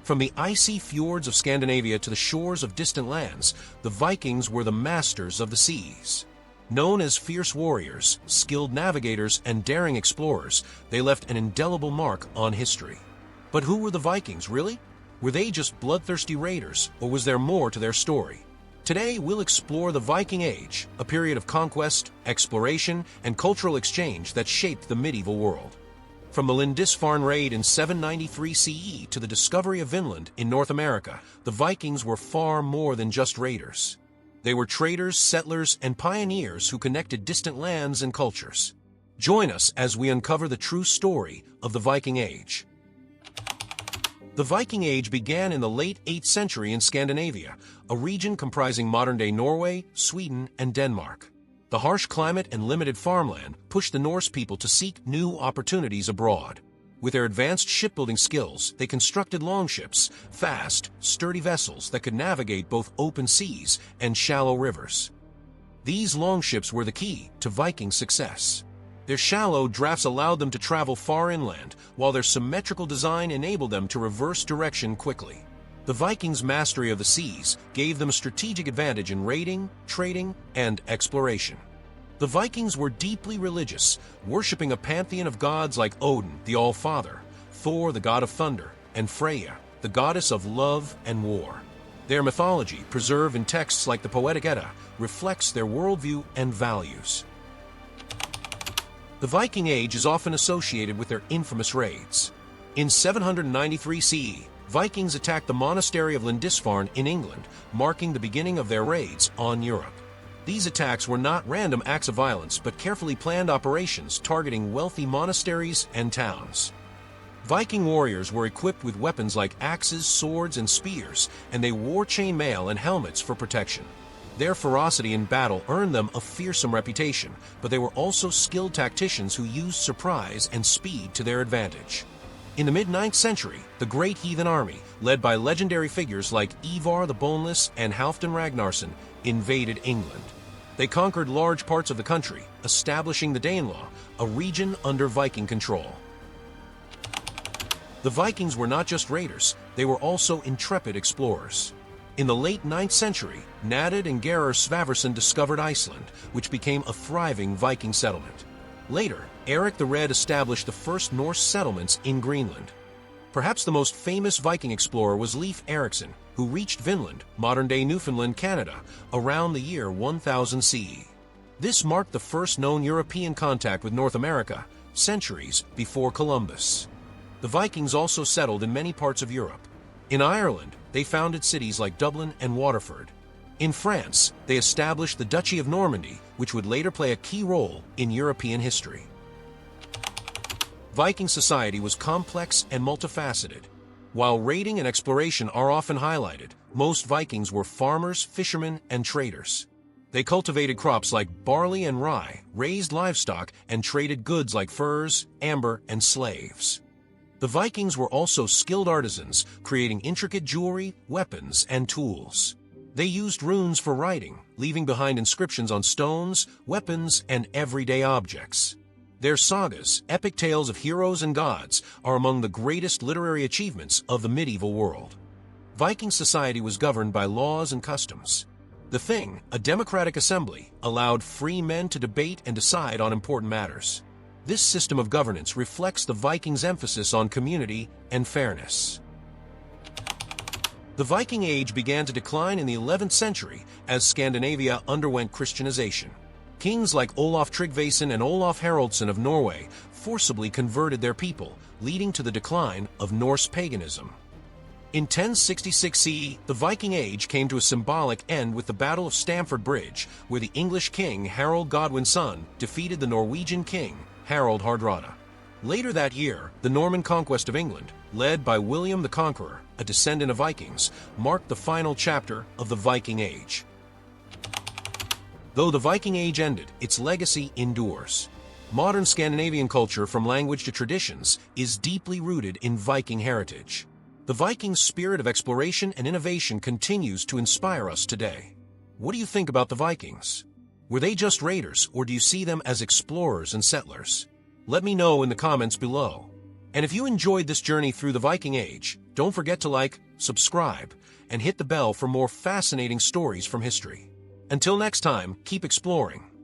From the icy fjords of Scandinavia to the shores of distant lands, the Vikings were the masters of the seas. Known as fierce warriors, skilled navigators, and daring explorers, they left an indelible mark on history. But who were the Vikings, really? Were they just bloodthirsty raiders, or was there more to their story? Today, we'll explore the Viking Age, a period of conquest, exploration, and cultural exchange that shaped the medieval world. From the Lindisfarne raid in 793 CE to the discovery of Vinland in North America, the Vikings were far more than just raiders. They were traders, settlers, and pioneers who connected distant lands and cultures. Join us as we uncover the true story of the Viking Age. The Viking Age began in the late 8th century in Scandinavia, a region comprising modern-day Norway, Sweden, and Denmark. The harsh climate and limited farmland pushed the Norse people to seek new opportunities abroad. With their advanced shipbuilding skills, they constructed longships, fast, sturdy vessels that could navigate both open seas and shallow rivers. These longships were the key to Viking success. Their shallow drafts allowed them to travel far inland, while their symmetrical design enabled them to reverse direction quickly. The Vikings' mastery of the seas gave them a strategic advantage in raiding, trading, and exploration. The Vikings were deeply religious, worshipping a pantheon of gods like Odin, the All-Father, Thor, the god of thunder, and Freya, the goddess of love and war. Their mythology, preserved in texts like the Poetic Edda, reflects their worldview and values. The Viking Age is often associated with their infamous raids. In 793 CE, Vikings attacked the monastery of Lindisfarne in England, marking the beginning of their raids on Europe. These attacks were not random acts of violence, but carefully planned operations targeting wealthy monasteries and towns. Viking warriors were equipped with weapons like axes, swords, and spears, and they wore chainmail and helmets for protection. Their ferocity in battle earned them a fearsome reputation, but they were also skilled tacticians who used surprise and speed to their advantage. In the mid-9th century, the Great Heathen Army, led by legendary figures like Ivar the Boneless and Halfdan Ragnarsson, invaded England. They conquered large parts of the country, establishing the Danelaw, a region under Viking control. The Vikings were not just raiders, they were also intrepid explorers. In the late 9th century, Nadad and Gerar Svafarsson discovered Iceland, which became a thriving Viking settlement. Later, Eric the Red established the first Norse settlements in Greenland. Perhaps the most famous Viking explorer was Leif Erikson, who reached Vinland, modern-day Newfoundland, Canada, around the year 1000 CE. This marked the first known European contact with North America, centuries before Columbus. The Vikings also settled in many parts of Europe. In Ireland, they founded cities like Dublin and Waterford. In France, they established the Duchy of Normandy, which would later play a key role in European history. Viking society was complex and multifaceted. While raiding and exploration are often highlighted, most Vikings were farmers, fishermen, and traders. They cultivated crops like barley and rye, raised livestock, and traded goods like furs, amber, and slaves. The Vikings were also skilled artisans, creating intricate jewelry, weapons, and tools. They used runes for writing, leaving behind inscriptions on stones, weapons, and everyday objects. Their sagas, epic tales of heroes and gods, are among the greatest literary achievements of the medieval world. Viking society was governed by laws and customs. The Thing, a democratic assembly, allowed free men to debate and decide on important matters. This system of governance reflects the Vikings' emphasis on community and fairness. The Viking Age began to decline in the 11th century as Scandinavia underwent Christianization. Kings like Olaf Tryggvason and Olaf Haraldsson of Norway forcibly converted their people, leading to the decline of Norse paganism. In 1066 CE, the Viking Age came to a symbolic end with the Battle of Stamford Bridge, where the English king Harold Godwin's son defeated the Norwegian king Harald Hardrada. Later that year, the Norman conquest of England, led by William the Conqueror, a descendant of Vikings, marked the final chapter of the Viking Age. Though the Viking Age ended, its legacy endures. Modern Scandinavian culture, from language to traditions, is deeply rooted in Viking heritage. The Vikings' spirit of exploration and innovation continues to inspire us today. What do you think about the Vikings? Were they just raiders, or do you see them as explorers and settlers? Let me know in the comments below. And if you enjoyed this journey through the Viking Age, don't forget to like, subscribe, and hit the bell for more fascinating stories from history. Until next time, keep exploring.